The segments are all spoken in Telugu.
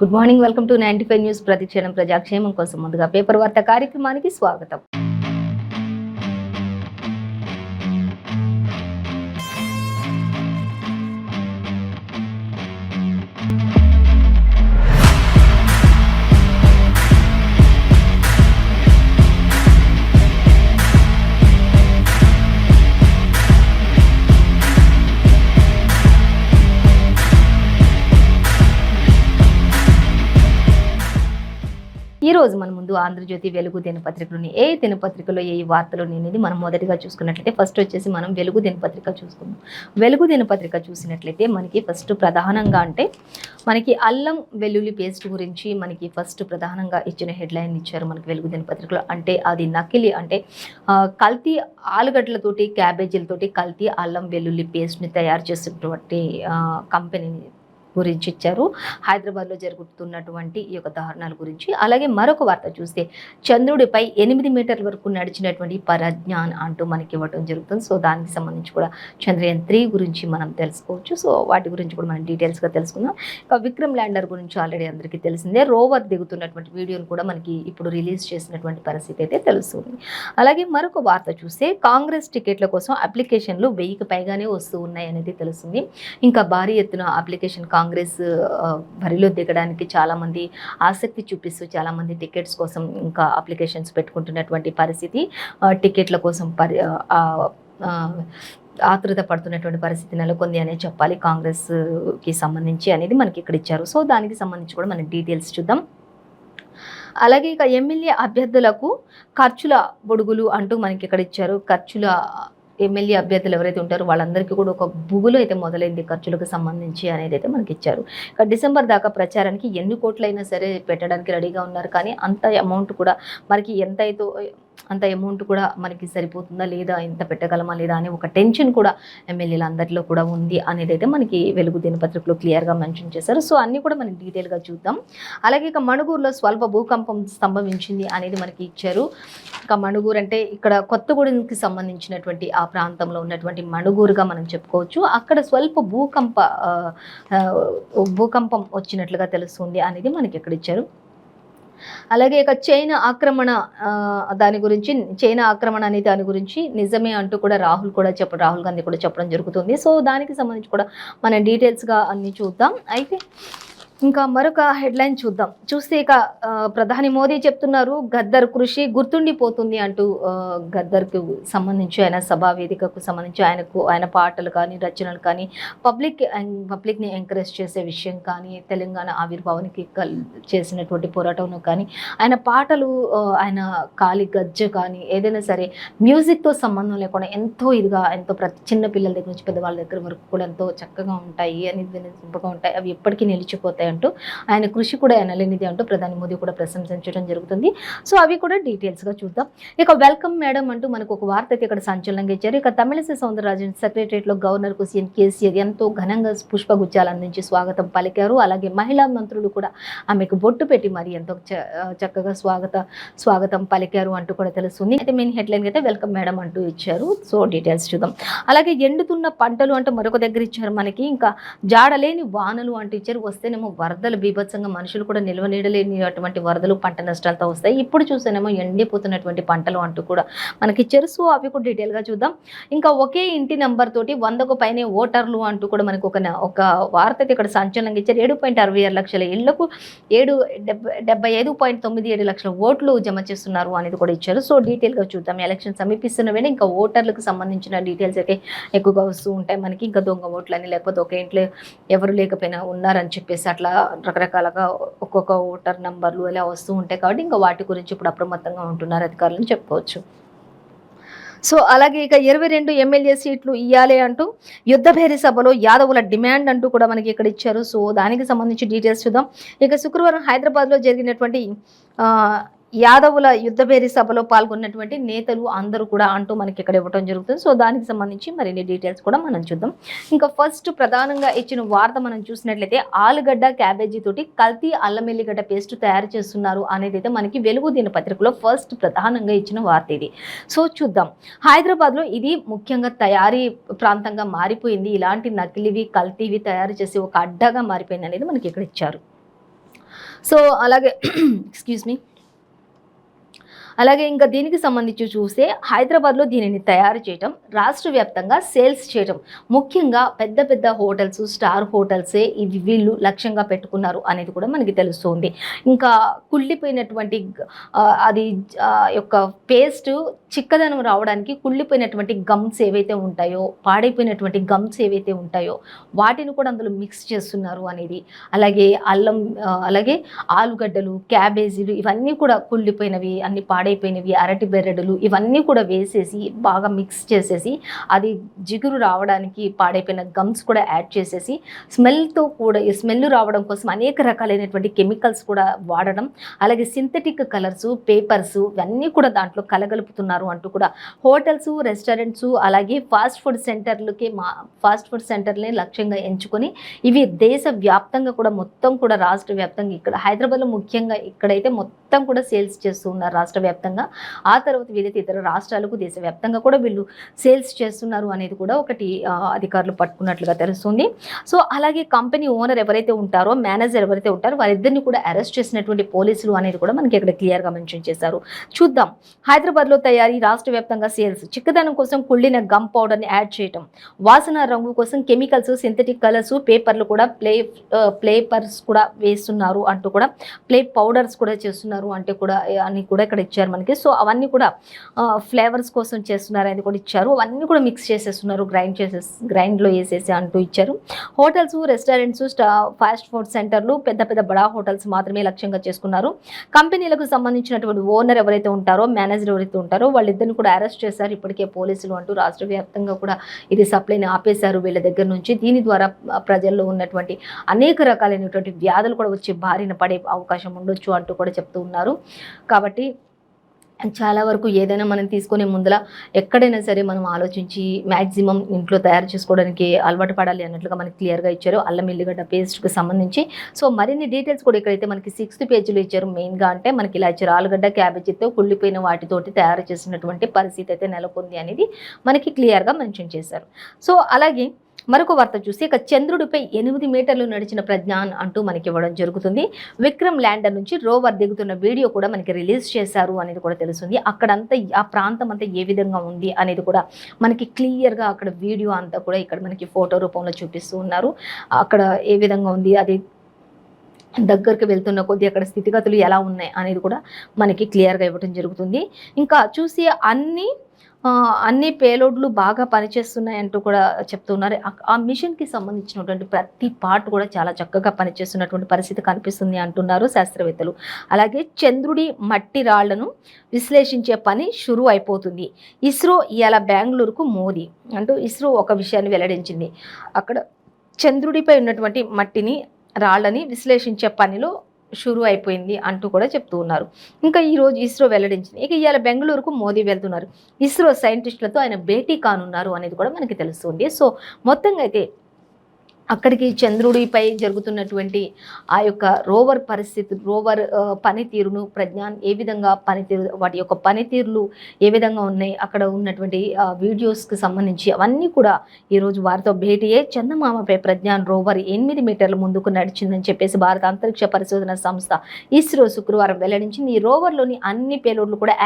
Good morning, welcome to 95 news. ప్రతిక్షణం ప్రజాక్షేమం కోసం ముందుగా పేపర్ వార్త కార్యక్రమానికి స్వాగతం. ఈ రోజు మన ముందు ఆంధ్రజ్యోతి, వెలుగు దినపత్రికలోని ఏ దినపత్రికలో ఏ వార్తలు అనేది మనం మొదటిగా చూసుకున్నట్లయితే ఫస్ట్ వచ్చేసి మనం వెలుగు దినపత్రిక చూసుకుందాం. వెలుగు దినపత్రిక చూసినట్లయితే మనకి ఫస్ట్ ప్రధానంగా అంటే మనకి అల్లం వెల్లుల్లి పేస్ట్ గురించి మనకి ఫస్ట్ ప్రధానంగా ఇచ్చిన హెడ్లైన్ ఇచ్చారు మనకి వెలుగు దినపత్రికలో. అంటే అది నకిలీ, అంటే కల్తీ ఆలుగడ్డలతోటి క్యాబేజీలతోటి కల్తీ అల్లం వెల్లుల్లి పేస్ట్ని తయారు చేసినటువంటి కంపెనీని గురించి ఇచ్చారు. హైదరాబాద్లో జరుగుతున్నటువంటి ఈ యొక్క దారుణాల గురించి. అలాగే మరొక వార్త చూస్తే చంద్రుడిపై 8 మీటర్ల వరకు నడిచినటువంటి ప్రజ్ఞాన్ అంటూ మనకి ఇవ్వడం జరుగుతుంది. సో దానికి సంబంధించి కూడా చంద్రయాన్ 3 గురించి మనం తెలుసుకోవచ్చు. సో వాటి గురించి కూడా మనం డీటెయిల్స్గా తెలుసుకుందాం. ఇక విక్రమ్ ల్యాండర్ గురించి ఆల్రెడీ అందరికీ తెలిసిందే. రోవర్ దిగుతున్నటువంటి వీడియోను కూడా మనకి ఇప్పుడు రిలీజ్ చేసినటువంటి పరిస్థితి అయితే తెలుస్తుంది. అలాగే మరొక వార్త చూస్తే కాంగ్రెస్ టికెట్ల కోసం అప్లికేషన్లు 1000కి పైగానే వస్తూ ఉన్నాయి అనేది తెలుస్తుంది. ఇంకా భారీ ఎత్తున అప్లికేషన్ కాంగ్రెస్ బరిలో దిగడానికి చాలామంది ఆసక్తి చూపిస్తూ చాలామంది టికెట్స్ కోసం ఇంకా అప్లికేషన్స్ పెట్టుకుంటున్నటువంటి పరిస్థితి, టికెట్ల కోసం ఆతృత పడుతున్నటువంటి పరిస్థితి నెలకొంది అనే చెప్పాలి కాంగ్రెస్కి సంబంధించి అనేది మనకి ఇక్కడ ఇచ్చారు. సో దానికి సంబంధించి కూడా మనం డీటెయిల్స్ చూద్దాం. అలాగే ఇక ఎమ్మెల్యే అభ్యర్థులకు ఖర్చుల బొడుగులు అంటూ మనకి ఇక్కడ ఇచ్చారు. ఎమ్మెల్యే అభ్యర్థులు ఎవరైతే ఉంటారో వాళ్ళందరికీ కూడా ఒక బుగులు అయితే మొదలైంది ఖర్చులకు సంబంధించి అనేది అయితే మనకి ఇచ్చారు. ఇక డిసెంబర్ దాకా ప్రచారానికి ఎన్ని కోట్లైనా సరే పెట్టడానికి రెడీగా ఉన్నారు. కానీ అంత అమౌంట్ కూడా మనకి అంత అమౌంట్ కూడా మనకి సరిపోతుందా లేదా, ఎంత పెట్టగలమా లేదా అనే ఒక టెన్షన్ కూడా ఎమ్మెల్యేల అందరిలో కూడా ఉంది అనేది అయితే మనకి వెలుగు దినపత్రికలో క్లియర్గా మెన్షన్ చేశారు. సో అన్నీ కూడా మనం డీటెయిల్గా చూద్దాం. అలాగే ఇక మణుగూరులో స్వల్ప భూకంపం సంభవించింది అనేది మనకి ఇచ్చారు. ఇక మణుగూరు అంటే ఇక్కడ కొత్తగూడెంకి సంబంధించినటువంటి ఆ ప్రాంతంలో ఉన్నటువంటి మణుగూరుగా మనం చెప్పుకోవచ్చు. అక్కడ స్వల్ప భూకంపం వచ్చినట్లుగా తెలుస్తుంది అనేది మనకి ఇక్కడ ఇచ్చారు. అలాగే ఇక చైనా ఆక్రమణ అనే దాని గురించి నిజమే అంటూ కూడా రాహుల్ గాంధీ కూడా చెప్పడం జరుగుతుంది. సో దానికి సంబంధించి కూడా మనం డీటెయిల్స్గా అన్ని చూద్దాం. అయితే ఇంకా మరొక హెడ్లైన్ చూస్తే ఇక ప్రధాని మోదీ చెప్తున్నారు గద్దర్ కృషి గుర్తుండిపోతుంది అంటూ గద్దర్కు సంబంధించి ఆయన సభా వేదికకు సంబంధించి ఆయన పాటలు కానీ రచనలు కానీ పబ్లిక్ని ఎంకరేజ్ చేసే విషయం కానీ తెలంగాణ ఆవిర్భావానికి చేసినటువంటి పోరాటం కానీ ఆయన పాటలు ఆయన కాలి గజ్జ కానీ ఏదైనా సరే మ్యూజిక్తో సంబంధం లేకుండా ఎంతో చిన్న పిల్లల దగ్గర నుంచి పెద్దవాళ్ళ దగ్గర వరకు కూడా ఎంతో చక్కగా ఉంటాయి అని వినసొంపుగా ఉంటాయి. అవి ఎప్పటికీ నిలిచిపోతాయి అంటూ ఆయన కృషి కూడా ఎనలేనిది అంటూ ప్రధాని మోదీ కూడా ప్రశంసించడం జరుగుతుంది. సో అవి కూడా డీటెయిల్స్గా చూద్దాం. ఇక వెల్కమ్ మేడం అంటూ మనకు ఒక వార్త అయితే ఇక్కడ సంచలనంగా ఇచ్చారు. ఇక తమిళిసై సౌందరరాజన్ సెక్రటరియట్లో గవర్నర్కు సీఎం కేసీఆర్ ఎంతో ఘనంగా పుష్పగుచ్చాలు అందించి స్వాగతం పలికారు. అలాగే మహిళా మంత్రులు కూడా ఆమెకు బొట్టు పెట్టి మరి ఎంతో చక్కగా స్వాగతం పలికారు అంటూ కూడా తెలుస్తుంది. అయితే మెయిన్ హెడ్లైన్ అయితే వెల్కమ్ మేడం అంటూ ఇచ్చారు. సో డీటెయిల్స్ చూద్దాం. అలాగే ఎండుతున్న పంటలు అంటూ మరొక దగ్గర ఇచ్చారు మనకి. ఇంకా జాడలేని వానలు అంటూ ఇచ్చారు. వస్తేనేమో వరదలు బీభత్సంగా మనుషులు కూడా నిలవనీడలేని అటువంటి వరదలు పంట నష్టాలతో వస్తాయి. ఇప్పుడు చూస్తేనేమో ఎండిపోతున్నటువంటి పంటలు అంటూ కూడా మనకి ఇచ్చారు. సో అవి కూడా డీటెయిల్గా చూద్దాం. ఇంకా ఒకే ఇంటి నెంబర్ తోటి 100కు పైనే ఓటర్లు అంటూ కూడా మనకు ఒక వార్త అయితే ఇక్కడ సంచలనంగా ఇచ్చారు. 7.66 లక్షల ఇళ్లకు 75.97 లక్షల ఓట్లు జమ చేస్తున్నారు అనేది కూడా ఇచ్చారు. సో డీటెయిల్గా చూద్దాం. ఎలక్షన్ సమీపిస్తున్న వేళ ఇంకా ఓటర్లకు సంబంధించిన డీటెయిల్స్ అయితే ఎక్కువగా వస్తూ ఉంటాయి మనకి. ఇంకా దొంగ ఓట్లని లేకపోతే ఒక ఇంట్లో ఎవరు లేకపోయినా ఉన్నారని చెప్పేసి అట్లా రకరకాలుగా ఒక్కొక్క ఓటర్ నంబర్లు అలా వస్తూ ఉంటాయి. కాబట్టి ఇంకా వాటి గురించి ఇప్పుడు అప్రమత్తంగా ఉంటున్నారు అధికారులను చెప్పుకోవచ్చు. సో అలాగే ఇక 22 ఎమ్మెల్యే సీట్లు ఇవ్వాలి అంటూ యుద్ధభేరి సభలో యాదవుల డిమాండ్ అంటూ కూడా మనకి ఇక్కడ ఇచ్చారు. సో దానికి సంబంధించి డీటెయిల్స్ చూద్దాం. ఇక శుక్రవారం హైదరాబాద్లో జరిగినటువంటి యాదవుల యుద్ధభేరి సభలో పాల్గొన్నటువంటి నేతలు అందరూ కూడా అంటూ మనకి ఇక్కడ ఇవ్వడం జరుగుతుంది. సో దానికి సంబంధించి మరిన్ని డీటెయిల్స్ కూడా మనం చూద్దాం. ఇంకా ఫస్ట్ ప్రధానంగా ఇచ్చిన వార్త మనం చూసినట్లయితే ఆలుగడ్డ క్యాబేజీ తోటి కల్తీ అల్లం ఎల్లిగడ్డ పేస్ట్ తయారు చేస్తున్నారు అనేది అయితే మనకి వెలుగు దినపత్రికలో ఫస్ట్ ప్రధానంగా ఇచ్చిన వార్త ఇది. సో చూద్దాం. హైదరాబాద్లో ఇది ముఖ్యంగా తయారీ ప్రాంతంగా మారిపోయింది. ఇలాంటి నకిలీవి కల్తీవి తయారు చేసి ఒక అడ్డగా మారిపోయింది అనేది మనకి ఇక్కడ ఇచ్చారు. సో అలాగే ఎక్స్క్యూజ్ మీ. అలాగే ఇంకా దీనికి సంబంధించి చూస్తే హైదరాబాద్లో దీనిని తయారు చేయటం, రాష్ట్ర వ్యాప్తంగా సేల్స్ చేయటం, ముఖ్యంగా పెద్ద పెద్ద హోటల్స్, స్టార్ హోటల్సే ఇవి వీళ్ళు లక్ష్యంగా పెట్టుకున్నారు అనేది కూడా మనకి తెలుస్తుంది. ఇంకా కుళ్ళిపోయినటువంటి అది యొక్క పేస్ట్ చిక్కదనం రావడానికి కుళ్ళిపోయినటువంటి గమ్స్ ఏవైతే ఉంటాయో, పాడైపోయినటువంటి గమ్స్ ఏవైతే ఉంటాయో వాటిని కూడా అందులో మిక్స్ చేస్తున్నారు అనేది, అలాగే అల్లం, అలాగే ఆలుగడ్డలు, క్యాబేజీలు ఇవన్నీ కూడా కుళ్ళిపోయినవి, అన్ని పాడైపోయినవి, అరటి బెర్రెడలు ఇవన్నీ కూడా వేసేసి బాగా మిక్స్ చేసేసి అది జిగురు రావడానికి పాడైపోయిన గమ్స్ కూడా యాడ్ చేసేసి స్మెల్తో కూడా స్మెల్ రావడం కోసం అనేక రకాలైనటువంటి కెమికల్స్ కూడా వాడడం, అలాగే సింథటిక్ కలర్స్, పేపర్స్ ఇవన్నీ కూడా దాంట్లో కలగలుపుతున్నారు అంటూ కూడా హోటల్స్, రెస్టారెంట్స్, అలాగే ఫాస్ట్ ఫుడ్ సెంటర్ని లక్ష్యంగా ఎంచుకొని ఇవి దేశ వ్యాప్తంగా కూడా మొత్తం కూడా రాష్ట్ర వ్యాప్తంగా ఇక్కడ హైదరాబాద్లో ముఖ్యంగా ఇక్కడైతే మొత్తం కూడా సేల్స్ చేస్తూ ఉన్నారు రాష్ట్ర వ్యాప్తంగా. ఆ తర్వాత వీలైతే ఇతర రాష్ట్రాలకు దేశవ్యాప్తంగా కూడా వీళ్ళు సేల్స్ చేస్తున్నారు అనేది కూడా ఒకటి అధికారులు పట్టుకున్నట్లుగా తెలుస్తుంది. సో అలాగే కంపెనీ ఓనర్ ఎవరైతే ఉంటారో, మేనేజర్ ఎవరైతే ఉంటారో వారిద్దరిని కూడా అరెస్ట్ చేసినటువంటి పోలీసులు అనేది కూడా మనకి ఇక్కడ క్లియర్గా మెన్షన్ చేశారు. చూద్దాం. హైదరాబాద్లో తయారీ, రాష్ట్ర వ్యాప్తంగా సేల్స్, చిక్కదనం కోసం కుళ్ళిన గమ్ పౌడర్ని యాడ్ చేయటం, వాసన రంగు కోసం కెమికల్స్, సింథటిక్ కలర్స్, పేపర్లు కూడా ప్లేపర్స్ కూడా వేస్తున్నారు అంటూ కూడా, ప్లే పౌడర్స్ కూడా చేస్తున్నారు అంటే కూడా అని కూడా ఇక్కడ ఇచ్చారు మనకి. సో అవన్నీ కూడా ఫ్లేవర్స్ కోసం చేస్తున్నారు అనేది కూడా ఇచ్చారు. అవన్నీ కూడా మిక్స్ చేసేస్తున్నారు, గ్రైండ్లో వేసేసి అంటూ ఇచ్చారు. హోటల్స్, రెస్టారెంట్స్, ఫాస్ట్ ఫుడ్ సెంటర్లు, పెద్ద పెద్ద బడా హోటల్స్ మాత్రమే లక్ష్యంగా చేసుకున్నారు. కంపెనీలకు సంబంధించినటువంటి ఓనర్ ఎవరైతే ఉంటారో, మేనేజర్ ఎవరైతే ఉంటారో వాళ్ళిద్దరిని కూడా అరెస్ట్ చేశారు ఇప్పటికే పోలీసులు అంటూ రాష్ట్ర వ్యాప్తంగా కూడా ఇది సప్లైని ఆపేశారు వీళ్ళ దగ్గర నుంచి. దీని ద్వారా ప్రజల్లో ఉన్నటువంటి అనేక రకాలైనటువంటి వ్యాధులు కూడా వచ్చి బారిన పడే అవకాశం ఉండొచ్చు అంటూ కూడా చెప్తూ ఉన్నారు. కాబట్టి చాలా వరకు ఏదైనా మనం తీసుకునే ముందర ఎక్కడైనా సరే మనం ఆలోచించి మ్యాక్సిమం ఇంట్లో తయారు చేసుకోవడానికి అలవాటు పడాలి అన్నట్లుగా మనకి క్లియర్గా ఇచ్చారు అల్లం ఎల్లిగడ్డ పేస్ట్కి సంబంధించి. సో మరిన్ని డీటెయిల్స్ కూడా ఇక్కడైతే మనకి 6th పేజీలో ఇచ్చారు. మెయిన్గా అంటే మనకి ఇలా ఇచ్చారు, ఆలుగడ్డ, క్యాబేజీతో కుళ్ళిపోయిన వాటితోటి తయారు చేసినటువంటి పరిస్థితి అయితే నెలకొంది అనేది మనకి క్లియర్గా మెన్షన్ చేశారు. సో అలాగే మరొక వార్త చూస్తే ఇక చంద్రుడిపై 8 మీటర్లు నడిచిన ప్రజ్ఞాన్ అంటూ మనకి ఇవ్వడం జరుగుతుంది. విక్రమ్ ల్యాండర్ నుంచి రోవర్ దిగుతున్న వీడియో కూడా మనకి రిలీజ్ చేశారు అనేది కూడా తెలుస్తుంది. అక్కడంతా ఆ ప్రాంతం అంతా ఏ విధంగా ఉంది అనేది కూడా మనకి క్లియర్గా అక్కడ వీడియో అంతా కూడా ఇక్కడ మనకి ఫోటో రూపంలో చూపిస్తూ ఉన్నారు. అక్కడ ఏ విధంగా ఉంది, అది దగ్గరికి వెళ్తున్న కొద్దీ అక్కడ స్థితిగతులు ఎలా ఉన్నాయి అనేది కూడా మనకి క్లియర్గా ఇవ్వడం జరుగుతుంది. ఇంకా చూసి అన్ని పేలోడ్లు బాగా పనిచేస్తున్నాయి అంటూ కూడా చెప్తున్నారు. ఆ మిషన్కి సంబంధించినటువంటి ప్రతి పార్ట్ కూడా చాలా చక్కగా పనిచేస్తున్నటువంటి పరిస్థితి కనిపిస్తుంది అంటున్నారు శాస్త్రవేత్తలు. అలాగే చంద్రుడి మట్టి రాళ్లను విశ్లేషించే పని షురూ అయిపోతుంది. ఇస్రో ఇవాళ బెంగళూరుకు మోదీ అంటూ ఇస్రో ఒక విషయాన్ని వెల్లడించింది. అక్కడ చంద్రుడిపై ఉన్నటువంటి మట్టిని, రాళ్ళని విశ్లేషించే పనిలో షురూ అయిపోయింది అంటూ కూడా చెప్తూ ఉన్నారు. ఇంకా ఈరోజు ఇస్రో వెల్లడించింది. ఇక ఇవాళ బెంగళూరుకు మోదీ వెళ్తున్నారు. ఇస్రో సైంటిస్టులతో ఆయన భేటీ కానున్నారు అనేది కూడా మనకి తెలుస్తుంది. సో మొత్తంగా అయితే అక్కడికి చంద్రుడిపై జరుగుతున్నటువంటి ఆ యొక్క రోవర్ పనితీరును, ప్రజ్ఞాన్ ఏ విధంగా వాటి యొక్క పనితీరులు ఏ విధంగా ఉన్నాయి, అక్కడ ఉన్నటువంటి వీడియోస్కి సంబంధించి అవన్నీ కూడా ఈరోజు వారితో భేటీయే. చందమామపై ప్రజ్ఞాన్ రోవర్ 8 మీటర్ల ముందుకు నడిచిందని చెప్పేసి భారత అంతరిక్ష పరిశోధన సంస్థ ఇస్రో శుక్రవారం వెల్లడించింది. ఈ రోవర్లోని అన్ని పేలోడ్లు కూడా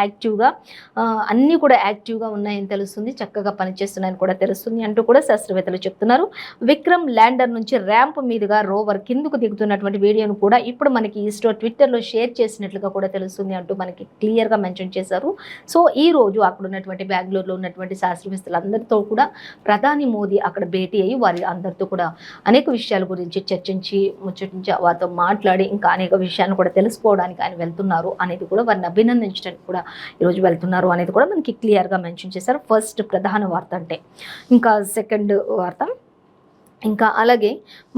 యాక్టివ్గా ఉన్నాయని తెలుస్తుంది, చక్కగా పనిచేస్తున్నాయని కూడా తెలుస్తుంది అంటూ కూడా శాస్త్రవేత్తలు చెప్తున్నారు. విక్రమ్ ల్యాండర్ నుంచి ర్యాంప్ మీదుగా రోవర్ కిందకు దిగుతున్నటువంటి వీడియోను కూడా ఇప్పుడు మనకి ఇస్రో ట్విట్టర్లో షేర్ చేసినట్లుగా కూడా తెలుస్తుంది అంటూ మనకి క్లియర్గా మెన్షన్ చేశారు. సో ఈ రోజు అక్కడ ఉన్నటువంటి బెంగళూరులో ఉన్నటువంటి శాస్త్రవేత్తలందరితో కూడా ప్రధాని మోదీ అక్కడ భేటీ అయ్యి వారి అందరితో కూడా అనేక విషయాల గురించి ముచ్చటించి వారితో మాట్లాడి ఇంకా అనేక విషయాలను కూడా తెలుసుకోవడానికి ఆయన వెళ్తున్నారు అనేది కూడా, వారిని అభినందించడానికి కూడా ఈరోజు వెళ్తున్నారు అనేది కూడా మనకి క్లియర్గా మెన్షన్ చేశారు. ఫస్ట్ ప్రధాన వార్త అంటే. ఇంకా సెకండ్ వార్త, ఇంకా అలాగే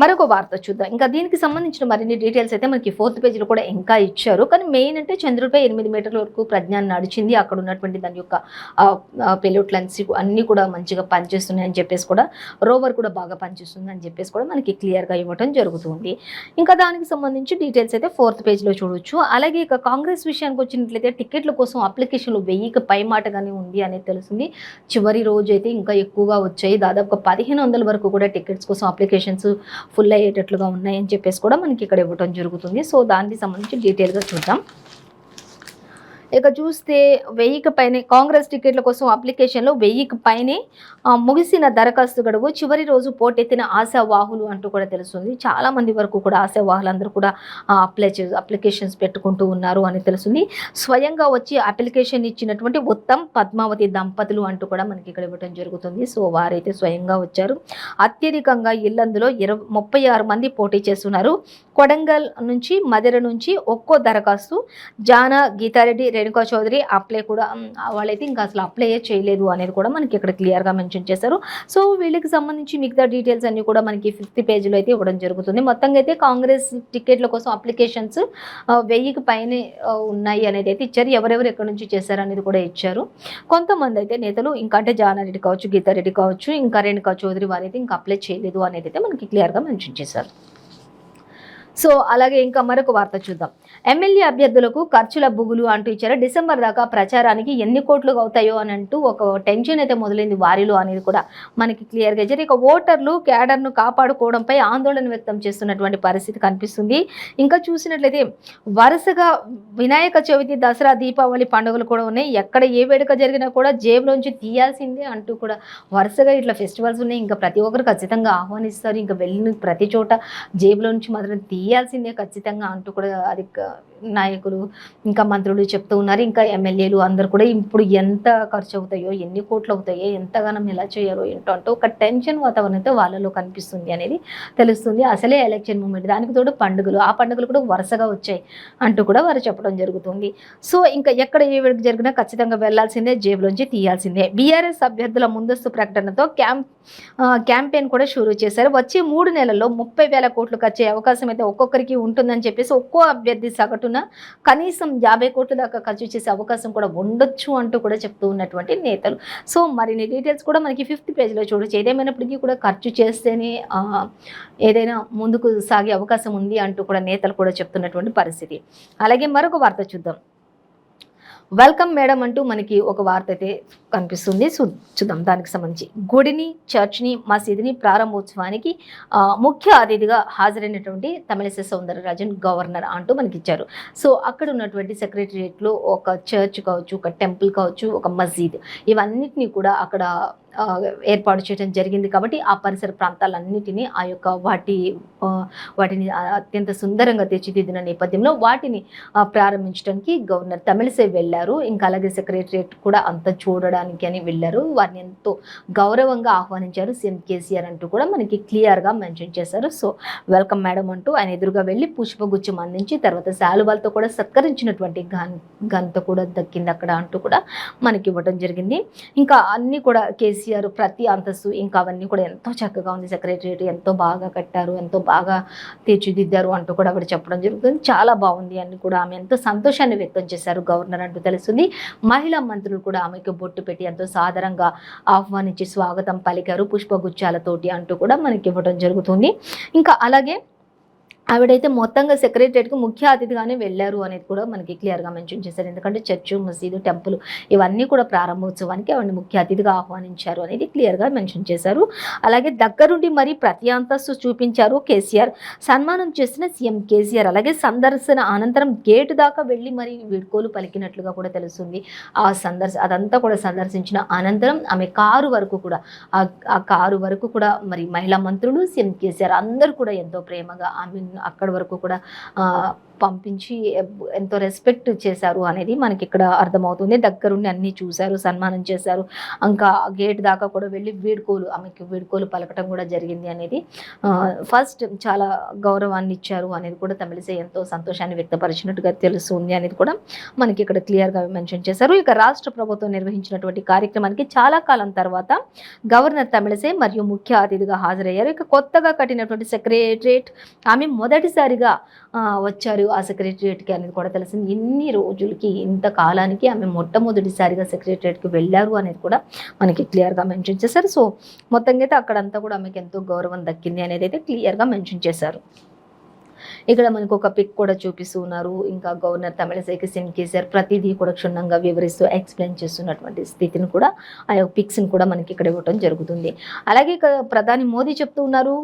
మరొక వార్త చూద్దాం. ఇంకా దీనికి సంబంధించిన మరిన్ని డీటెయిల్స్ అయితే మనకి 4th పేజీలో కూడా ఇంకా ఇచ్చారు. కానీ మెయిన్ అంటే చంద్రుడిపై 8 మీటర్ల వరకు ప్రజ్ఞాన్ నడిచింది, అక్కడ ఉన్నటువంటి దాని యొక్క పెలోట్ లెన్స్ అన్నీ కూడా మంచిగా పనిచేస్తున్నాయి అని చెప్పేసి కూడా, రోవర్ కూడా బాగా పనిచేస్తుంది అని చెప్పేసి కూడా మనకి క్లియర్గా ఇవ్వడం జరుగుతుంది. ఇంకా దానికి సంబంధించి డీటెయిల్స్ అయితే 4th పేజీలో చూడవచ్చు. అలాగే ఇక కాంగ్రెస్ విషయానికి వచ్చినట్లయితే టికెట్ల కోసం అప్లికేషన్లు 1000కి పైమాటగానే ఉంది అనేది తెలుస్తుంది. చివరి రోజు అయితే ఇంకా ఎక్కువగా వచ్చాయి, దాదాపుగా 1500 వరకు కూడా టికెట్స్ కోసం అప్లికేషన్స్ ఫుల్ అయ్యేటట్లుగా ఉన్నాయని చెప్పేసి కూడా మనకి ఇక్కడ ఇవ్వడం జరుగుతుంది. సో దానికి సంబంధించి డీటెయిల్గా చూద్దాం. ఇక చూస్తే 1000కి పైనే కాంగ్రెస్ టికెట్ల కోసం అప్లికేషన్లో 1000కి పైనే ముగిసిన దరఖాస్తు గడువు, చివరి రోజు పోటెత్తిన ఆశావాహులు అంటూ కూడా తెలుస్తుంది. చాలామంది వరకు కూడా ఆశావాహులందరూ కూడా అప్లికేషన్స్ పెట్టుకుంటూ ఉన్నారు అని తెలుస్తుంది. స్వయంగా వచ్చి అప్లికేషన్ ఇచ్చినటువంటి ఉత్తమ్ పద్మావతి దంపతులు అంటూ కూడా మనకి ఇక్కడ ఇవ్వడం జరుగుతుంది. సో వారైతే స్వయంగా వచ్చారు. అత్యధికంగా ఇళ్లందులో 36 మంది పోటీ చేస్తున్నారు. కొడంగల్ నుంచి, మదిర నుంచి ఒక్కో దరఖాస్తు. జానా, గీతారెడ్డి, రేణుకా చౌదరి అప్లై కూడా వాళ్ళైతే ఇంకా అసలు అప్లై చేయలేదు అనేది కూడా మనకి ఇక్కడ క్లియర్గా మెన్షన్ చేశారు. సో వీళ్ళకి సంబంధించి మిగతా డీటెయిల్స్ అన్ని కూడా మనకి 5th పేజీలో అయితే ఇవ్వడం జరుగుతుంది. మొత్తంగా అయితే కాంగ్రెస్ టికెట్ల కోసం అప్లికేషన్స్ 1000కి పైనే ఉన్నాయి అనేది అయితే ఇచ్చారు. ఎవరెవరు ఎక్కడి నుంచి చేశారు అనేది కూడా ఇచ్చారు. కొంతమంది అయితే నేతలు ఇంకా అంటే జానారెడ్డి కావచ్చు, గీతారెడ్డి కావచ్చు, ఇంకా రేణుకా చౌదరి వారైతే ఇంకా అప్లై చేయలేదు అనేది అయితే మనకి క్లియర్గా మెన్షన్ చేశారు. సో అలాగే ఇంకా మరొక వార్త చూద్దాం. ఎమ్మెల్యే అభ్యర్థులకు ఖర్చుల బుగులు అంటూ ఇచ్చారు. డిసెంబర్ దాకా ప్రచారానికి ఎన్ని కోట్లు అవుతాయో అని అంటూ ఒక టెన్షన్ అయితే మొదలైంది వారిలో అనేది కూడా మనకి క్లియర్గా ఇచ్చారు. ఇక ఓటర్లు క్యాడర్ను కాపాడుకోవడంపై ఆందోళన వ్యక్తం చేస్తున్నటువంటి పరిస్థితి కనిపిస్తుంది. ఇంకా చూసినట్లయితే వరుసగా వినాయక చవితి, దసరా, దీపావళి పండుగలు కూడా ఉన్నాయి. ఎక్కడ ఏ వేడుక జరిగినా కూడా జేబులోంచి తీయాల్సిందే అంటూ కూడా వరుసగా ఇట్లా ఫెస్టివల్స్ ఉన్నాయి. ఇంకా ప్రతి ఒక్కరు ఖచ్చితంగా ఆహ్వానిస్తారు. ఇంకా వెళ్ళిన ప్రతి చోట జేబులోంచి మాత్రం తీయాల్సిందే ఖచ్చితంగా అంటూ కూడా అది నాయకులు ఇంకా మంత్రులు చెప్తూ ఉన్నారు. ఇంకా ఎమ్మెల్యేలు అందరూ కూడా ఇప్పుడు ఎంత ఖర్చు అవుతాయో, ఎన్ని కోట్లు అవుతాయో, ఎంతగానం ఎలా చేయాలో ఏంటో అంటూ ఒక టెన్షన్ వాతావరణం అయితే వాళ్ళలో కనిపిస్తుంది అనేది తెలుస్తుంది. అసలే ఎలక్షన్ మూమెంట్, దానికి తోడు పండుగలు, ఆ పండుగలు కూడా వరుసగా వచ్చాయి అంటూ కూడా వారు చెప్పడం జరుగుతుంది. సో ఇంకా ఎక్కడ ఏ వేడుక జరిగినా ఖచ్చితంగా వెళ్లాల్సిందే, జేబులోంచి తీయాల్సిందే. బీఆర్ఎస్ అభ్యర్థుల ముందస్తు ప్రకటనతో క్యాంపెయిన్ కూడా షురూ చేశారు. వచ్చే 3 నెలల్లో 30,000 కోట్లు ఖర్చు అవకాశం అయితే ఒక్కొక్కరికి ఉంటుందని చెప్పేసి ఒక్కో అభ్యర్థి సగటున కనీసం 50 కోట్ల దాకా ఖర్చు చేసే అవకాశం కూడా ఉండొచ్చు అంటూ కూడా చెప్తూ ఉన్నటువంటి నేతలు. సో మరిన్ని డీటెయిల్స్ కూడా మనకి 5th పేజీలో చూడొచ్చు. ఏదేమైనప్పటికీ కూడా ఖర్చు చేస్తేనే ఏదైనా ముందుకు సాగే అవకాశం ఉంది అంటూ కూడా నేతలు కూడా చెప్తున్నటువంటి పరిస్థితి. అలాగే మరొక వార్త చూద్దాం. వెల్కమ్ మేడం అంటూ మనకి ఒక వార్త అయితే కనిపిస్తుంది. చూద్దాం దానికి సంబంధించి. గుడిని, చర్చ్ని, మసీదుని ప్రారంభోత్సవానికి ముఖ్య అతిథిగా హాజరైనటువంటి తమిళిసై సౌందరరాజన్ గవర్నర్ అంటూ మనకి ఇచ్చారు. సో అక్కడ ఉన్నటువంటి సెక్రటరియట్లో ఒక చర్చ్ కావచ్చు, ఒక టెంపుల్ కావచ్చు, ఒక మసీద్, ఇవన్నిటినీ కూడా అక్కడ ఏర్పాటు చేయడం జరిగింది. కాబట్టి ఆ పరిసర ప్రాంతాలన్నిటినీ ఆ యొక్క వాటిని అత్యంత సుందరంగా తీర్చిదిద్దిన నేపథ్యంలో వాటిని ప్రారంభించడానికి గవర్నర్ తమిళిసై వెళ్ళారు. ఇంకా అలాగే సెక్రటరియట్ కూడా అంతా చూడడానికి అని వెళ్ళారు. వారిని ఎంతో గౌరవంగా ఆహ్వానించారు సీఎం కేసీఆర్ అంటూ కూడా మనకి క్లియర్గా మెన్షన్ చేశారు. సో వెల్కమ్ మేడం అంటూ ఆయన ఎదురుగా వెళ్ళి పుష్పగుచ్చం అందించి తర్వాత శాలువాలతో కూడా సత్కరించినటువంటి ఘనత కూడా దక్కింది అక్కడ అంటూ కూడా మనకి ఇవ్వడం జరిగింది. ఇంకా అన్నీ కూడా కేసీఆర్ ప్రతి అంతస్తు ఇంకా అవన్నీ కూడా ఎంతో చక్కగా ఉంది. సెక్రటరియట్ ఎంతో బాగా కట్టారు, ఎంతో బాగా తీర్చిదిద్దారు అంటూ కూడా ఆవిడ చెప్పడం జరుగుతుంది. చాలా బాగుంది అని కూడా ఆమె ఎంతో సంతోషాన్ని వ్యక్తం చేశారు గవర్నర్ అంటూ తెలుస్తుంది. మహిళా మంత్రులు కూడా ఆమెకు బొట్టు పెట్టి ఎంతో సాదరంగా ఆహ్వానించి స్వాగతం పలికారు పుష్పగుచ్చాలతోటి అంటూ కూడా మనకి ఇవ్వడం జరుగుతుంది. ఇంకా అలాగే ఆవిడైతే మొత్తంగా సెక్రటరియట్కి ముఖ్య అతిథిగానే వెళ్ళారు అనేది కూడా మనకి క్లియర్గా మెన్షన్ చేశారు. ఎందుకంటే చర్చు, మసీదు, టెంపుల్ ఇవన్నీ కూడా ప్రారంభోత్సవానికి ఆవిడని ముఖ్య అతిథిగా ఆహ్వానించారు అనేది క్లియర్గా మెన్షన్ చేశారు. అలాగే దగ్గరుండి మరి ప్రతి అంతస్తు చూపించారు కేసీఆర్. సన్మానం చేసిన సీఎం కేసీఆర్. అలాగే సందర్శన అనంతరం గేటు దాకా వెళ్ళి మరి వీడ్కోలు పలికినట్లుగా కూడా తెలుస్తుంది. అదంతా కూడా సందర్శించిన అనంతరం ఆమె కారు వరకు కూడా ఆ కారు వరకు కూడా మరి మహిళా మంత్రులు, సీఎం కేసీఆర్ అందరూ కూడా ఎంతో ప్రేమగా ఆమె అక్కడి వరకు కూడా పంపించి ఎంతో రెస్పెక్ట్ చేశారు అనేది మనకి ఇక్కడ అర్థమవుతుంది. దగ్గరుండి అన్నీ చూశారు, సన్మానం చేశారు. ఇంకా గేట్ దాకా కూడా వెళ్ళి ఆమెకి వీడ్కోలు పలకటం కూడా జరిగింది అనేది ఫస్ట్ చాలా గౌరవాన్ని ఇచ్చారు అనేది కూడా తమిళిసై ఎంతో సంతోషాన్ని వ్యక్తపరిచినట్టుగా తెలుస్తుంది అనేది కూడా మనకి ఇక్కడ క్లియర్గా మెన్షన్ చేశారు. ఇక రాష్ట్ర ప్రభుత్వం నిర్వహించినటువంటి కార్యక్రమానికి చాలా కాలం తర్వాత గవర్నర్ తమిళిసై మరియు ముఖ్య అతిథిగా హాజరయ్యారు. ఇక కొత్తగా కట్టినటువంటి సెక్రటరియట్ ఆమె మొదటిసారిగా వచ్చారు ఆ సెక్రటరియట్కి అనేది కూడా తెలిసింది. ఇన్ని రోజులకి, ఇంత కాలానికి ఆమె మొట్టమొదటిసారిగా సెక్రటరియట్కి వెళ్ళారు అనేది కూడా మనకి క్లియర్గా మెన్షన్ చేశారు. సో మొత్తంగా అయితే అక్కడంతా కూడా ఆమెకి ఎంతో గౌరవం దక్కింది అనేది అయితే క్లియర్గా మెన్షన్ చేశారు. ఇక్కడ మనకు ఒక పిక్ కూడా చూపిస్తున్నారు. ఇంకా గవర్నర్ తమిళసైకి సెండ్ చేశారు. ప్రతిదీ కూడా క్షుణ్ణంగా వివరిస్తూ ఎక్స్ప్లెయిన్ చేస్తున్నటువంటి స్థితిని కూడా ఆ యొక్క పిక్స్ని కూడా మనకి ఇక్కడ ఇవ్వడం జరుగుతుంది. అలాగే ప్రధాని మోదీ చెప్తూ ఉన్నారు,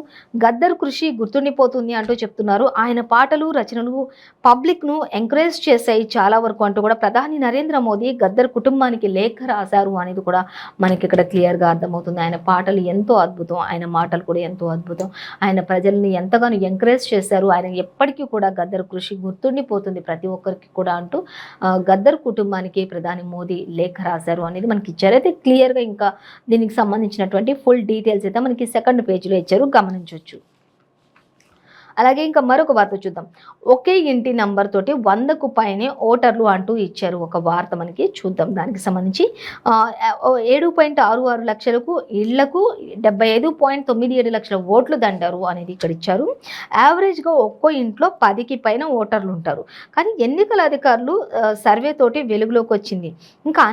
గద్దర్ కృషి గుర్తుండిపోతుంది అంటూ చెప్తున్నారు. ఆయన పాటలు రచనలు పబ్లిక్ను ఎంకరేజ్ చేశాయి చాలా వరకు అంటూ కూడా ప్రధాని నరేంద్ర మోదీ గద్దర్ కుటుంబానికి లేఖ రాశారు అనేది కూడా మనకి ఇక్కడ క్లియర్గా అర్థమవుతుంది. ఆయన పాటలు ఎంతో అద్భుతం, ఆయన మాటలు కూడా ఎంతో అద్భుతం. ఆయన ప్రజల్ని ఎంతగానో ఎంకరేజ్ చేశారు. ఆయన ఎప్పటికీ కూడా గద్దర్ కృషి గుర్తుండిపోతుంది ప్రతి ఒక్కరికి కూడా అంటూ గద్దర్ కుటుంబానికి ప్రధాని మోదీ లేఖ రాశారు అనేది మనకి ఇచ్చారు. అయితే క్లియర్గా ఇంకా దీనికి సంబంధించినటువంటి ఫుల్ డీటెయిల్స్ అయితే మనకి సెకండ్ పేజీలో ఇచ్చారు, గమనించవచ్చు. అలాగే ఇంకా మరొక వార్త చూద్దాం. ఒకే ఇంటి నంబర్ తోటి 100కు పైనే ఓటర్లు అంటూ ఇచ్చారు ఒక వార్త, మనకి చూద్దాం. దానికి సంబంధించి 7.66 లక్షలకు ఇళ్లకు 75.97 లక్షల ఓట్లు దండారు అనేది ఇక్కడ ఇచ్చారు. యావరేజ్గా ఒక్కో ఇంట్లో 10కి పైన ఓటర్లు ఉంటారు. కానీ ఎన్నికల అధికారులు సర్వే తోటి వెలుగులోకి వచ్చింది. ఇంకా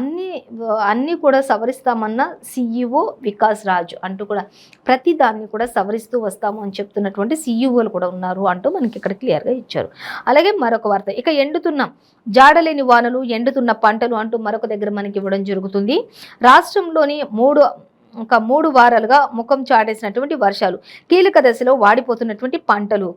అన్నీ కూడా సవరిస్తామన్న సిఇఓ వికాస్ రాజ్ అంటూ కూడా ప్రతి దాన్ని కూడా సవరిస్తూ వస్తాము అని చెప్తున్నటువంటి సిఇఓలు కూడా ఉన్నారు అంటూ మనకి ఇక్కడ క్లియర్గా ఇచ్చారు. అలాగే మరొక వార్త, ఇక ఎండుతున్న జాడలేని వానలు, ఎండుతున్న పంటలు అంటూ మరొక దగ్గర మనకి ఇవ్వడం జరుగుతుంది. రాష్ట్రంలోని 3 వారాలుగా ముఖం చాటేసినటువంటి వర్షాలు, కీలక దశలో వాడిపోతున్నటువంటి పంటలు,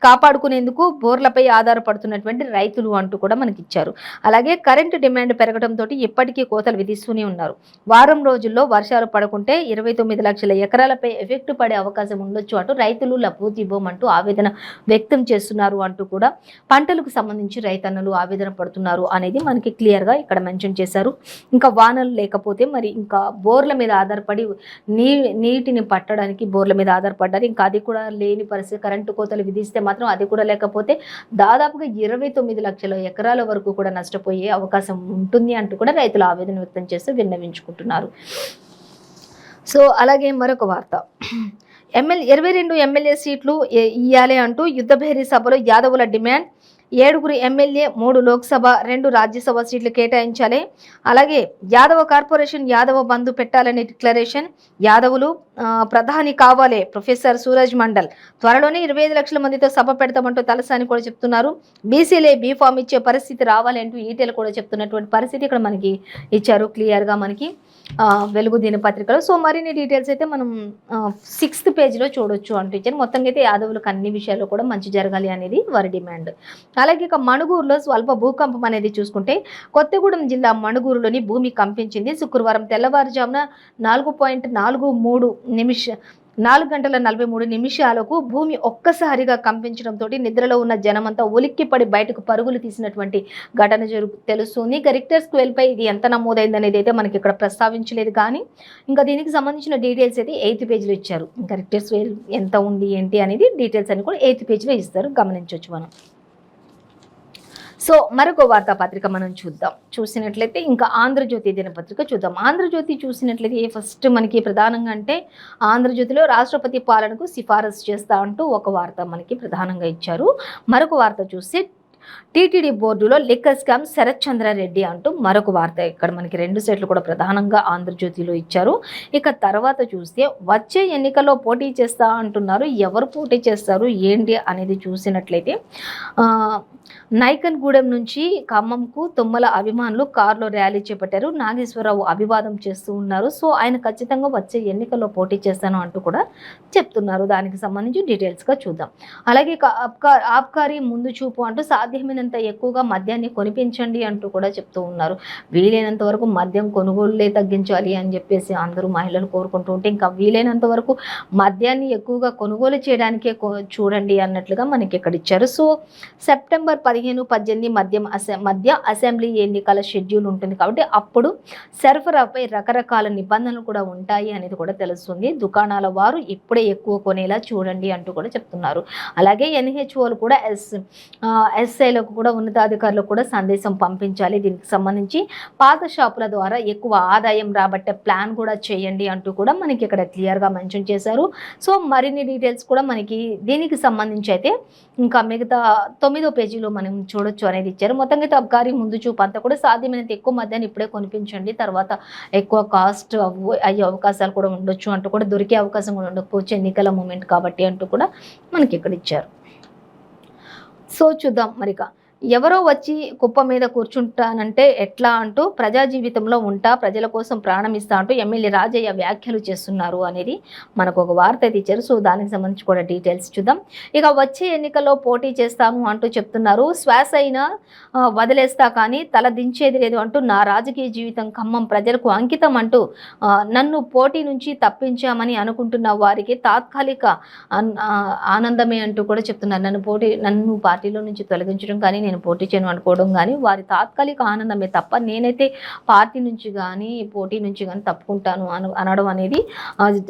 కాపాడుకునేందుకు బోర్లపై ఆధారపడుతున్నటువంటి రైతులు అంటూ కూడా మనకి ఇచ్చారు. అలాగే కరెంటు డిమాండ్ పెరగడంతో ఇప్పటికీ కోతలు విధిస్తూనే ఉన్నారు. వారం రోజుల్లో వర్షాలు పడకుంటే 29 లక్షల ఎకరాలపై ఎఫెక్ట్ పడే అవకాశం ఉండొచ్చు అంటూ రైతులు లబోదిబోమంటూ ఆవేదన వ్యక్తం చేస్తున్నారు అంటూ కూడా పంటలకు సంబంధించి రైతన్నలు ఆవేదన పడుతున్నారు అనేది మనకి క్లియర్గా ఇక్కడ మెన్షన్ చేశారు. ఇంకా వానలు లేకపోతే మరి ఇంకా బోర్ల మీద ఆధారపడి నీటిని పట్టడానికి బోర్ల మీద ఆధారపడ్డారు. ఇంకా అది కూడా లేని పరిస్థితి, కరెంటు కోతలు విధిస్తే మాత్రం అది కూడా లేకపోతే దాదాపుగా 29 లక్షల ఎకరాల వరకు కూడా నష్టపోయే అవకాశం ఉంటుంది అంటూ కూడా రైతులు ఆవేదన వ్యక్తం చేస్తూ విన్నవించుకుంటున్నారు. సో అలాగే మరొక వార్త, 22 ఎమ్మెల్యే సీట్లు ఇయ్యాలి అంటూ యుద్ధభేరీ సభలో యాదవుల డిమాండ్. 7 ఎమ్మెల్యే, 3 లోక్సభ, 2 రాజ్యసభ సీట్లు కేటాయించాలి. అలాగే యాదవ కార్పొరేషన్ యాదవ బంధు పెట్టాలనే డిక్లరేషన్. యాదవులు ప్రధాని కావాలి, ప్రొఫెసర్ సూరజ్ మండల్. త్వరలోనే 25 లక్షల మందితో సభ పెడతామంటూ తలసాని కూడా చెప్తున్నారు. బీసీలే బీఫామ్ ఇచ్చే పరిస్థితి రావాలి అంటూ ఈటెలు కూడా చెప్తున్నటువంటి పరిస్థితి ఇక్కడ మనకి ఇచ్చారు క్లియర్గా మనకి వెలుగు దినపత్రికలో. సో మరిన్ని డీటెయిల్స్ అయితే మనం 6th పేజీలో చూడొచ్చు అంటూ ఇచ్చారు. మొత్తంగా అయితే యాదవులకు అన్ని విషయాల్లో కూడా మంచి జరగాలి అనేది వారి డిమాండ్. అలాగే ఇక మణుగూరులో స్వల్ప భూకంపం అనేది చూసుకుంటే కొత్తగూడెం జిల్లా మణుగూరులోని భూమి కంపించింది. శుక్రవారం తెల్లవారుజామున 4 గంటల 43 నిమిషాలకు భూమి ఒక్కసారిగా కంపించడంతో నిద్రలో ఉన్న జనమంతా ఉలిక్కిపడి బయటకు పరుగులు తీసినటువంటి ఘటన తెలుస్తుంది. ఇక రిక్టర్ స్కేల్పై ఇది ఎంత నమోదైంది అనేది అయితే మనకి ఇక్కడ ప్రస్తావించలేదు. కానీ ఇంకా దీనికి సంబంధించిన డీటెయిల్స్ అయితే 8th పేజీలో ఇచ్చారు. ఇంకా రిక్టర్ స్కేల్ ఎంత ఉంది ఏంటి అనేది డీటెయిల్స్ అని కూడా 8th పేజీలో ఇస్తారు, గమనించవచ్చు మనం. సో మరొక వార్తాపత్రిక మనం చూసినట్లయితే ఇంకా ఆంధ్రజ్యోతి దినపత్రిక చూద్దాం. ఆంధ్రజ్యోతి చూసినట్లయితే ఫస్ట్ మనకి ప్రధానంగా అంటే ఆంధ్రజ్యోతిలో రాష్ట్రపతి పాలనకు సిఫారసు చేస్తా అంటూ ఒక వార్త మనకి ప్రధానంగా ఇచ్చారు. మరొక వార్త చూస్తే టీటీడీ బోర్డులో లిక్కర్ స్కామ్ శరత్ చంద్రారెడ్డి అంటూ మరొక వార్త ఇక్కడ మనకి 2 సెట్లు కూడా ప్రధానంగా ఆంధ్రజ్యోతిలో ఇచ్చారు. ఇక తర్వాత చూస్తే వచ్చే ఎన్నికల్లో పోటీ చేస్తా అంటున్నారు. ఎవరు పోటీ చేస్తారు ఏంటి అనేది చూసినట్లయితే నైకన్గూడెం నుంచి ఖమ్మంకు తుమ్మల అభిమానులు కారులో ర్యాలీ చేపట్టారు. నాగేశ్వరరావు అభివాదం చేస్తూ ఉన్నారు. సో ఆయన ఖచ్చితంగా వచ్చే ఎన్నికల్లో పోటీ చేస్తాను అంటూ కూడా చెప్తున్నారు. దానికి సంబంధించి డీటెయిల్స్గా చూద్దాం. అలాగే ఆబ్కారీ ముందు చూపు అంటూ సాధ్యమైనంత ఎక్కువగా మద్యాన్ని కొనిపించండి అంటూ కూడా చెప్తూ ఉన్నారు. వీలైనంత వరకు మద్యం కొనుగోలులే తగ్గించాలి అని చెప్పేసి అందరూ మహిళలు కోరుకుంటూ ఉంటే ఇంకా వీలైనంత వరకు మద్యాన్ని ఎక్కువగా కొనుగోలు చేయడానికే చూడండి అన్నట్లుగా మనకి ఇక్కడ ఇచ్చారు. సో సెప్టెంబర్ 15-18 మధ్య అసెంబ్లీ ఎన్నికల షెడ్యూల్ ఉంటుంది కాబట్టి అప్పుడు సరఫరాపై రకరకాల నిబంధనలు కూడా ఉంటాయి అనేది కూడా తెలుస్తుంది. దుకాణాల వారు ఇప్పుడే ఎక్కువ కొనేలా చూడండి అంటూ కూడా చెప్తున్నారు. అలాగే ఎన్హెచ్ఓలు కూడా ఎస్ఐలకు కూడా ఉన్నతాధికారులకు కూడా సందేశం పంపించాలి. దీనికి సంబంధించి పాత షాపుల ద్వారా ఎక్కువ ఆదాయం రాబట్టే ప్లాన్ కూడా చేయండి అంటూ కూడా మనకి ఇక్కడ క్లియర్గా మెన్షన్ చేశారు. సో మరిన్ని డీటెయిల్స్ కూడా మనకి దీనికి సంబంధించి అయితే ఇంకా మిగతా 9వ పేజీలో మనం చూడొచ్చు అనేది ఇచ్చారు. మొత్తంగా అయితే అబ్కారీ ముందు చూపు అంతా కూడా సాధ్యమైనంత ఎక్కువ మద్యాన్ని ఇప్పుడే కొనిపించండి, తర్వాత ఎక్కువ కాస్ట్ అయ్యే అవకాశాలు కూడా ఉండొచ్చు అంటూ కూడా దొరికే అవకాశం కూడా ఉండకపోవచ్చు ఎన్నికల మూమెంట్ కాబట్టి అంటూ కూడా మనకి ఇక్కడ ఇచ్చారు. సో చూద్దాం మరిక. ఎవరో వచ్చి కుప్ప మీద కూర్చుంటానంటే ఎట్లా అంటూ ప్రజా జీవితంలో ఉంటా, ప్రజల కోసం ప్రాణం ఇస్తా అంటూ ఎమ్మెల్యే రాజయ్య వ్యాఖ్యలు చేస్తున్నారు అనేది మనకు ఒక వార్త అయితే ఇచ్చారు. సో దానికి సంబంధించి కూడా డీటెయిల్స్ చూద్దాం. ఇక వచ్చే ఎన్నికల్లో పోటీ చేస్తాను అంటూ చెప్తున్నారు. శ్వాస అయినా వదిలేస్తా కానీ తల దించేది లేదు అంటూ నా రాజకీయ జీవితం ఖమ్మం ప్రజలకు అంకితం అంటూ నన్ను పోటీ నుంచి తప్పించామని అనుకుంటున్న వారికి తాత్కాలిక ఆనందమే అంటూ కూడా చెప్తున్నారు. నన్ను పార్టీలో నుంచి తొలగించడం కానీ, నేను పోటీ చేయను అనుకోవడం కానీ వారి తాత్కాలిక ఆనందమే తప్ప నేనైతే పార్టీ నుంచి కానీ పోటీ నుంచి కానీ తప్పుకుంటాను అనడం అనేది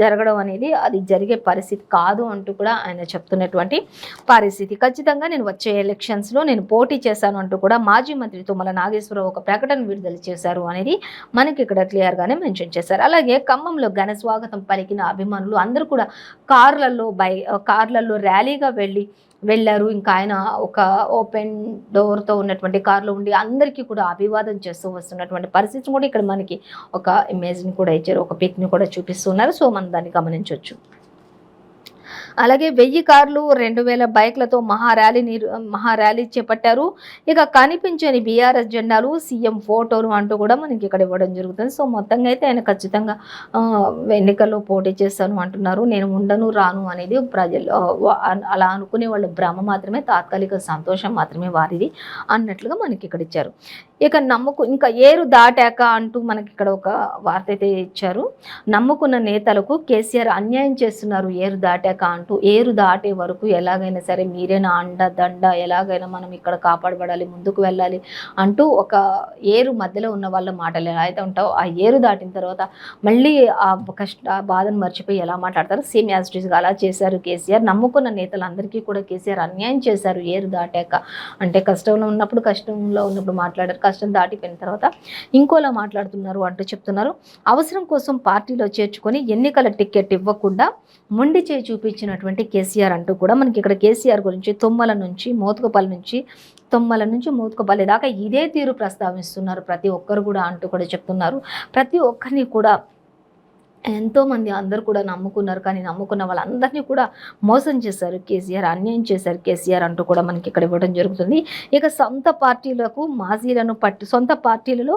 జరగడం అనేది అది జరిగే పరిస్థితి కాదు అంటూ కూడా ఆయన చెప్తున్నటువంటి పరిస్థితి. ఖచ్చితంగా నేను వచ్చే ఎలక్షన్స్లో నేను పోటీ చేశాను అంటూ కూడా మాజీ మంత్రి తుమ్మల నాగేశ్వరరావు ఒక ప్రకటన విడుదల చేశారు అనేది మనకి ఇక్కడ క్లియర్గానే మెన్షన్ చేశారు. అలాగే ఖమ్మంలో ఘన స్వాగతం పలికిన అభిమానులు అందరూ కూడా కార్లలో ర్యాలీగా వెళ్ళారు. ఇంకా ఆయన ఒక ఓపెన్ డోర్తో ఉన్నటువంటి కారులో ఉండి అందరికీ కూడా అభివాదం చేస్తూ వస్తున్నటువంటి పరిస్థితి కూడా ఇక్కడ మనకి ఒక ఇమేజ్ని కూడా ఇచ్చారు, ఒక పిక్ని కూడా చూపిస్తున్నారు. సో మనం దాన్ని గమనించవచ్చు. అలాగే 1000 కార్లు 2000 బైక్లతో మహార్యాలీ చేపట్టారు. ఇక కనిపించని బీఆర్ఎస్ జెండాలు, సీఎం ఫోటోలు అంటూ కూడా మనకి ఇక్కడ ఇవ్వడం జరుగుతుంది. సో మొత్తంగా అయితే ఆయన ఖచ్చితంగా ఎన్నికల్లో పోటీ చేస్తాను అంటున్నారు. నేను ఉండను రాను అనేది ప్రజలు అలా అనుకునే వాళ్ళు భ్రమ మాత్రమే, తాత్కాలిక సంతోషం మాత్రమే వారిది అన్నట్లుగా మనకి ఇక్కడ ఇచ్చారు. ఇక ఇంకా ఏరు దాటాక అంటూ మనకి ఇక్కడ ఒక వార్త అయితే ఇచ్చారు. నమ్ముకున్న నేతలకు కేసీఆర్ అన్యాయం చేస్తున్నారు ఏరు దాటాక అంటూ. ఏరు దాటే వరకు ఎలాగైనా సరే మీరేనా అండ దండ, ఎలాగైనా మనం ఇక్కడ కాపాడబడాలి, ముందుకు వెళ్ళాలి అంటూ ఒక ఏరు మధ్యలో ఉన్న వాళ్ళ మాటలు ఎలా అయితే ఉంటావో ఆ ఏరు దాటిన తర్వాత మళ్ళీ ఆ బాధను మర్చిపోయి ఎలా మాట్లాడతారు, సేమ్ యాజ్ ఇట్ ఈస్గా అలా చేశారు కేసీఆర్. నమ్ముకున్న నేతలందరికీ కూడా కేసీఆర్ అన్యాయం చేశారు ఏరు దాటాక. అంటే కష్టంలో ఉన్నప్పుడు మాట్లాడారు, కష్టం దాటిపోయిన తర్వాత ఇంకోలా మాట్లాడుతున్నారు అంటూ చెప్తున్నారు. అవసరం కోసం పార్టీలో చేర్చుకొని ఎన్నికల టికెట్ ఇవ్వకుండా మొండి చేయి చూపించినటువంటి కేసీఆర్ అంటూ కూడా మనకి ఇక్కడ కేసీఆర్ గురించి తుమ్మల నుంచి మోత్కుపల్లి దాకా ఇదే తీరు ప్రస్తావిస్తున్నారు ప్రతి ఒక్కరు కూడా అంటూ కూడా చెప్తున్నారు. ప్రతి ఒక్కరిని కూడా ఎంతోమంది అందరూ కూడా నమ్ముకున్నారు, కానీ నమ్ముకున్న వాళ్ళందరినీ కూడా మోసం చేశారు కేసీఆర్, అన్యాయం చేశారు కేసీఆర్ అంటూ కూడా మనకి ఇక్కడ ఇవ్వడం జరుగుతుంది. ఇక సొంత పార్టీలలో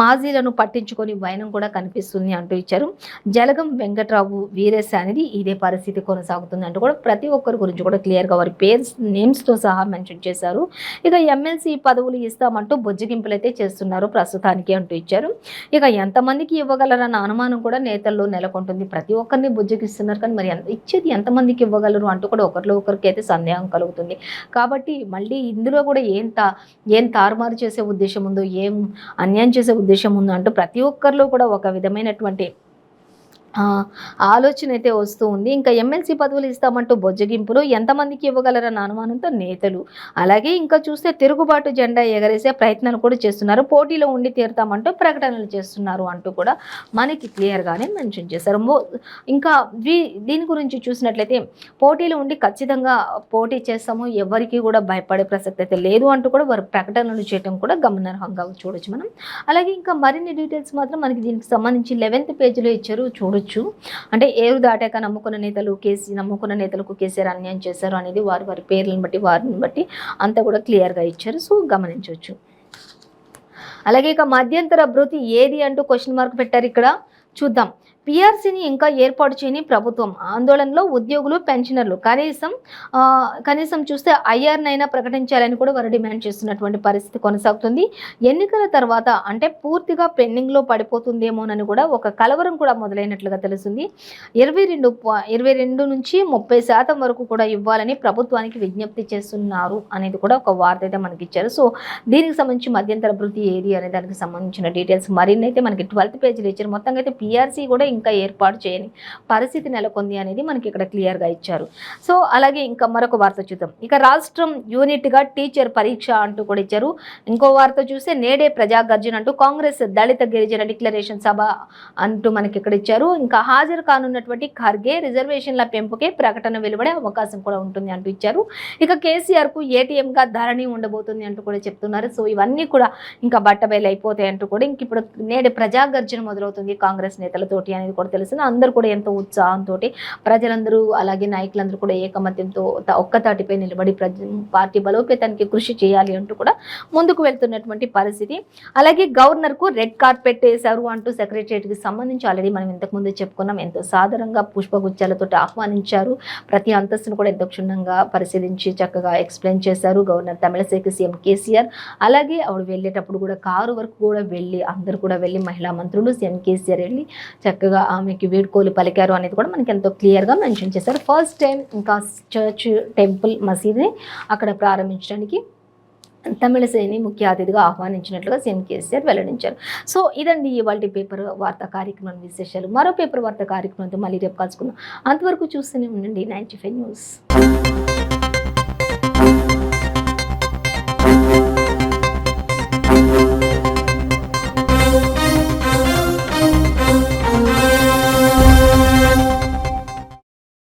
మాజీలను పట్టించుకొని వైనం కూడా కనిపిస్తుంది అంటూ ఇచ్చారు. జలగం వెంకట్రావు వీరేశ అనేది ఇదే పరిస్థితి కొనసాగుతుంది అంటూ కూడా ప్రతి ఒక్కరి గురించి కూడా క్లియర్గా వారి నేమ్స్తో సహా మెన్షన్ చేశారు. ఇక ఎమ్మెల్సీ పదవులు ఇస్తామంటూ బొజ్జగింపులు అయితే చేస్తున్నారు ప్రస్తుతానికి అంటూ ఇచ్చారు. ఇక ఎంతమందికి ఇవ్వగలరన్న అనుమానం కూడా నేతల్లో నెలకొంటుంది. ప్రతి ఒక్కరిని బుజ్జగిస్తున్నారు, కానీ మరి ఇచ్చేది ఎంతమందికి ఇవ్వగలరు అంటూ కూడా ఒకరిలో ఒకరికి అయితే సందేహం కలుగుతుంది. కాబట్టి మళ్ళీ ఇందులో కూడా ఏం తారుమారు చేసే ఉద్దేశం ఉందో, ఏం అన్యాయం చేసే ఉద్దేశం ఉందో అంటూ ప్రతి ఒక్కరిలో కూడా ఒక విధమైనటువంటి ఆలోచన అయితే వస్తూ ఉంది. ఇంకా ఎమ్మెల్సీ పదవులు ఇస్తామంటూ బొజ్జగింపులు, ఎంతమందికి ఇవ్వగలరన్న అనుమానంతో నేతలు. అలాగే ఇంకా చూస్తే తిరుగుబాటు జెండా ఎగరేసే ప్రయత్నాలు కూడా చేస్తున్నారు. పోటీలో ఉండి తీరుతామంటూ ప్రకటనలు చేస్తున్నారు అంటూ కూడా మనకి క్లియర్గానే మెన్షన్ చేశారు. ఇంకా దీని గురించి చూసినట్లయితే పోటీలో ఉండి ఖచ్చితంగా పోటీ చేస్తాము, ఎవరికి కూడా భయపడే ప్రసక్తి అయితే లేదు అంటూ కూడా వారు ప్రకటనలు చేయడం కూడా గమనార్హంగా చూడొచ్చు మనం. అలాగే ఇంకా మరిన్ని డీటెయిల్స్ మాత్రం మనకి దీనికి సంబంధించి 11th పేజీలో ఇచ్చారు, చూడొచ్చు. అంటే ఏరు దాటాక నమ్ముకున్న నేతలకు కేసీఆర్ అన్యాయం చేశారు అనేది వారి పేర్లను బట్టి వారిని బట్టి అంతా కూడా క్లియర్గా ఇచ్చారు. సో గమనించవచ్చు. అలాగే ఇక మధ్యంతర భృతి ఏది అంటూ క్వశ్చన్ మార్క్ పెట్టారు. ఇక్కడ చూద్దాం. పిఆర్సీని ఇంకా ఏర్పాటు చేయని ప్రభుత్వం, ఆందోళనలో ఉద్యోగులు, పెన్షనర్లు. కనీసం చూస్తే ఐఆర్నైనా ప్రకటించాలని కూడా వారు డిమాండ్ చేస్తున్నటువంటి పరిస్థితి కొనసాగుతుంది. ఎన్నికల తర్వాత అంటే పూర్తిగా పెండింగ్లో పడిపోతుందేమోనని కూడా ఒక కలవరం కూడా మొదలైనట్లుగా తెలుస్తుంది. 22 నుంచి 30% వరకు కూడా ఇవ్వాలని ప్రభుత్వానికి విజ్ఞప్తి చేస్తున్నారు అనేది కూడా ఒక వార్త అయితే మనకి ఇచ్చారు. సో దీనికి సంబంధించి మధ్యంతర భృతి ఏది అనే దానికి సంబంధించిన డీటెయిల్స్ మరిన్ని అయితే మనకి 12th పేజీలో ఇచ్చారు. మొత్తంగా అయితే పిఆర్సీ కూడా ఇంకా ఏర్పాటు చేయని పరిస్థితి నెలకొంది అనేది మనకి ఇక్కడ క్లియర్గా ఇచ్చారు. సో అలాగే ఇంకా మరొక వార్త చూద్దాం. ఇక రాష్ట్రం యూనిట్గా టీచర్ పరీక్ష అంటూ కూడా ఇచ్చారు. ఇంకో వార్త చూస్తే నేడే ప్రజాగర్జన అంటూ కాంగ్రెస్ దళిత గిరిజన డిక్లరేషన్ సభ అంటూ మనకి ఇక్కడ ఇచ్చారు. ఇంకా హాజరు కానున్నటువంటి ఖర్గే రిజర్వేషన్ల పెంపుకే ప్రకటన వెలువడే అవకాశం కూడా ఉంటుంది అంటూ ఇచ్చారు. ఇక కేసీఆర్కు ఏటీఎంగా ధరణి ఉండబోతుంది అంటూ కూడా చెప్తున్నారు. సో ఇవన్నీ కూడా ఇంకా బట్టబయలు అయిపోతాయి అంటూ కూడా ఇంక ఇప్పుడు నేడే ప్రజాగర్జన మొదలవుతుంది కాంగ్రెస్ నేతలతోటి అనేది కూడా తెలుస్తుంది. అందరూ కూడా ఎంతో ఉత్సాహంతో ప్రజలందరూ అలాగే నాయకులందరూ కూడా ఏకమత్యంతో ఒక్కతాటిపై నిలబడి పార్టీ బలోపేతానికి కృషి చేయాలి అంటూ కూడా ముందుకు వెళ్తున్నటువంటి పరిస్థితి. అలాగే గవర్నర్కు రెడ్ కార్పెట్ వేశారు అంటూ సెక్రటరియట్కి సంబంధించి ఆల్రెడీ మనం ఇంతకుముందు చెప్పుకున్నాం. ఎంతో సాధారణంగా పుష్పగుచ్చాలతో ఆహ్వానించారు. ప్రతి అంతస్తును కూడా ఎంతో క్షుణ్ణంగా పరిశీలించి చక్కగా ఎక్స్ప్లెయిన్ చేశారు గవర్నర్ తమిళసైకి సీఎం కేసీఆర్. అలాగే ఆవిడ వెళ్ళేటప్పుడు కూడా కారు వరకు కూడా వెళ్ళి అందరూ కూడా వెళ్ళి మహిళా మంత్రులు సీఎం కేసీఆర్ వెళ్ళి చక్కగా ఆమెకి వీడ్కోలు పలికారు అనేది కూడా మనకి ఎంతో క్లియర్గా మెన్షన్ చేశారు. ఫస్ట్ టైం ఇంకా చర్చ్, టెంపుల్, మసీద్ని అక్కడ ప్రారంభించడానికి తమిళసైని ముఖ్య అతిథిగా ఆహ్వానించినట్లుగా సీఎం కేసీఆర్ వెల్లడించారు. సో ఇదండి ఇవాళ పేపర్ వార్తా కార్యక్రమం విశేషాలు. మరో పేపర్ వార్తా కార్యక్రమంతో మళ్ళీ రేపు కలుసుకుందాం. అంతవరకు చూస్తూనే ఉండండి 95 న్యూస్.